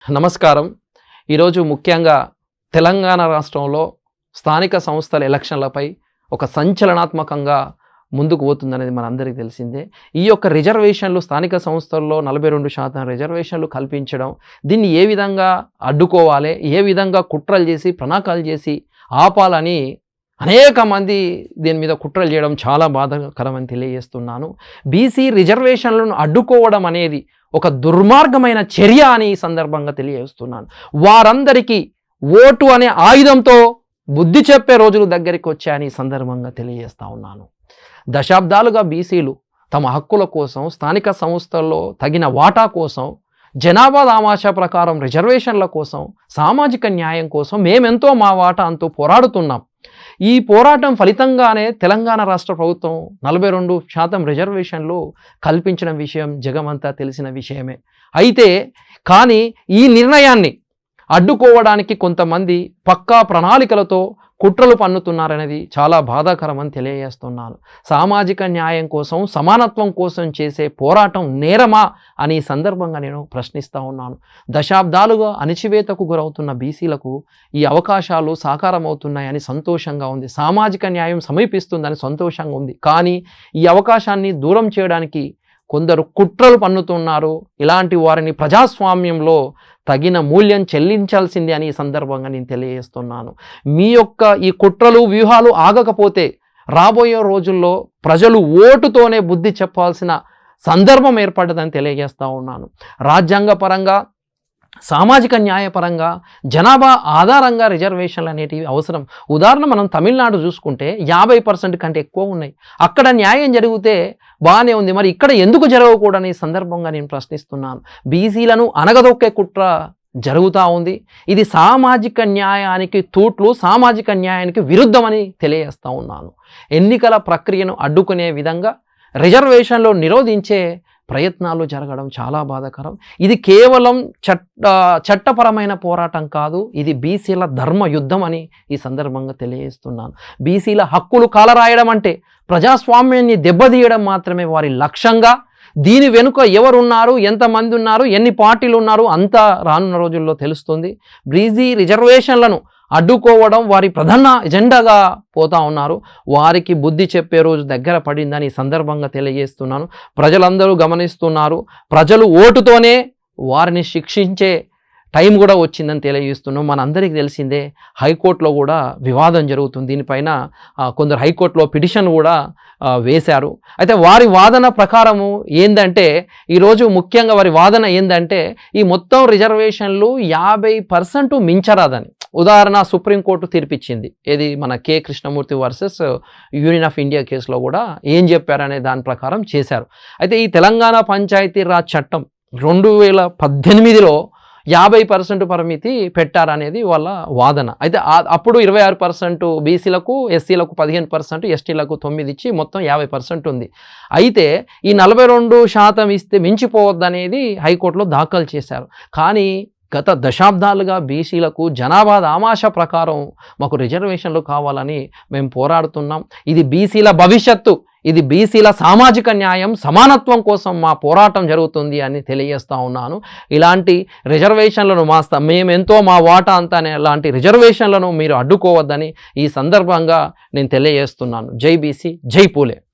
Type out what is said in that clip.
నమస్కారం. ఈరోజు ముఖ్యంగా తెలంగాణ రాష్ట్రంలో స్థానిక సంస్థల ఎలక్షన్లపై ఒక సంచలనాత్మకంగా ముందుకు పోతుందనేది మనందరికీ తెలిసిందే. ఈ యొక్క రిజర్వేషన్లు స్థానిక సంస్థల్లో 42% రిజర్వేషన్లు కల్పించడం, దీన్ని ఏ విధంగా అడ్డుకోవాలి, ఏ విధంగా కుట్రలు చేసి ప్రణాళికలు చేసి ఆపాలని అనేక మంది దీని మీద కుట్రలు చేయడం చాలా బాధాకరమని తెలియజేస్తున్నాను. బీసీ రిజర్వేషన్లను అడ్డుకోవడం అనేది ఒక దుర్మార్గమైన చర్య అని ఈ సందర్భంగా తెలియజేస్తున్నాను. వారందరికీ ఓటు అనే ఆయుధంతో బుద్ధి చెప్పే రోజులు దగ్గరికి వచ్చాయని ఈ సందర్భంగా తెలియజేస్తా ఉన్నాను. దశాబ్దాలుగా బీసీలు తమ హక్కుల కోసం, స్థానిక సంస్థల్లో తగిన వాటా కోసం, జనాభా దామాషా ప్రకారం రిజర్వేషన్ల కోసం, సామాజిక న్యాయం కోసం మేమెంతో మా వాటా అంటూ పోరాడుతున్నాం. ఈ పోరాటం ఫలితంగానే తెలంగాణ రాష్ట్ర ప్రభుత్వం 42% రిజర్వేషన్లు కల్పించిన విషయం జగమంతా తెలిసిన విషయమే. అయితే కానీ ఈ నిర్ణయాన్ని అడ్డుకోవడానికి కొంతమంది పక్కా ప్రణాళికలతో కుట్రలు పన్నుతున్నారనేది చాలా బాధాకరమని తెలియజేస్తున్నాను. సామాజిక న్యాయం కోసం, సమానత్వం కోసం చేసే పోరాటం నేరమా అని ఈ సందర్భంగా నేను ప్రశ్నిస్తూ ఉన్నాను. దశాబ్దాలుగా అణచివేతకు గురవుతున్న బీసీలకు ఈ అవకాశాలు సాకారం అవుతున్నాయని సంతోషంగా ఉంది. సామాజిక న్యాయం సమీపిస్తుందని సంతోషంగా ఉంది. కానీ ఈ అవకాశాన్ని దూరం చేయడానికి కొందరు కుట్రలు పన్నుతున్నారు. ఇలాంటి వారిని ప్రజాస్వామ్యంలో తగిన మూల్యం చెల్లించాల్సిందే అని ఈ సందర్భంగా నేను తెలియజేస్తున్నాను. మీ యొక్క ఈ కుట్రలు వ్యూహాలు ఆగకపోతే రాబోయే రోజుల్లో ప్రజలు ఓటుతోనే బుద్ధి చెప్పాల్సిన సందర్భం ఏర్పడ్డదని తెలియజేస్తూ ఉన్నాను. రాజ్యాంగపరంగా, సామాజిక న్యాయపరంగా, జనాభా ఆధారంగా రిజర్వేషన్లు అనేటివి అవసరం. ఉదాహరణ మనం తమిళనాడు చూసుకుంటే 50% కంటే ఎక్కువ ఉన్నాయి. అక్కడ న్యాయం జరిగితే బాగానే ఉంది, మరి ఇక్కడ ఎందుకు జరగకూడని సందర్భంగా నేను ప్రశ్నిస్తున్నాను. బీసీలను అనగదొక్కే కుట్ర జరుగుతూ ఉంది. ఇది సామాజిక న్యాయానికి తూట్లు, సామాజిక న్యాయానికి విరుద్ధమని తెలియజేస్తూ ఉన్నాను. ఎన్నికల ప్రక్రియను అడ్డుకునే విధంగా రిజర్వేషన్లు నిరోధించే ప్రయత్నాలు జరగడం చాలా బాధాకరం. ఇది కేవలం చట్టపరమైన పోరాటం కాదు, ఇది బీసీల ధర్మ యుద్ధం అని ఈ సందర్భంగా తెలియజేస్తున్నాను. బీసీల హక్కులు కాలరాయడం అంటే ప్రజాస్వామ్యాన్ని దెబ్బతీయడం మాత్రమే వారి లక్ష్యంగా. దీని వెనుక ఎవరున్నారు, ఎంతమంది ఉన్నారు, ఎన్ని పార్టీలు ఉన్నారు అంతా రానున్న రోజుల్లో తెలుస్తుంది. బీసీ రిజర్వేషన్లను అడ్డుకోవడం వారి ప్రధాన ఎజెండాగా పోతా ఉన్నారు. వారికి బుద్ధి చెప్పే రోజు దగ్గర పడిందని ఈ సందర్భంగా తెలియజేస్తున్నాను. ప్రజలందరూ గమనిస్తున్నారు. ప్రజలు ఓటుతోనే వారిని శిక్షించే టైం కూడా వచ్చిందని తెలియజేస్తున్నాం. మనందరికీ తెలిసిందే, హైకోర్టులో కూడా వివాదం జరుగుతుంది. దీనిపైన కొందరు హైకోర్టులో పిటిషన్ కూడా వేశారు. అయితే వారి వాదన ప్రకారము ఏందంటే, ఈరోజు ముఖ్యంగా వారి వాదన ఏందంటే, ఈ మొత్తం రిజర్వేషన్లు 50% మించరాదని. ఉదాహరణ సుప్రీంకోర్టు తీర్పిచ్చింది. ఏది మన K Krishnamurthy versus union of India కేసులో కూడా ఏం చెప్పారనే దాని ప్రకారం చేశారు. అయితే ఈ తెలంగాణ పంచాయతీరాజ్ చట్టం 2018లో 50% పరిమితి పెట్టారనేది వాళ్ళ వాదన. అయితే అప్పుడు 26% బీసీలకు, ఎస్సీలకు 15%, ఎస్టీలకు 9 ఇచ్చి మొత్తం 50% ఉంది. అయితే ఈ 42% ఇస్తే మించిపోవద్దనేది హైకోర్టులో దాఖలు చేశారు. కానీ గత దశాబ్దాలుగా బీసీలకు జనాభా దామాషా ప్రకారం మాకు రిజర్వేషన్లు కావాలని మేము పోరాడుతున్నాం. ఇది బీసీల భవిష్యత్తు, ఇది బీసీల సామాజిక న్యాయం, సమానత్వం కోసం మా పోరాటం జరుగుతుంది అని తెలియజేస్తూ ఉన్నాను. ఇలాంటి రిజర్వేషన్లను మేమెంతో మా వాటా అంతా అనే ఇలాంటి రిజర్వేషన్లను మీరు అడ్డుకోవద్దని ఈ సందర్భంగా నేను తెలియజేస్తున్నాను. జై బీసీ, జై పూలే.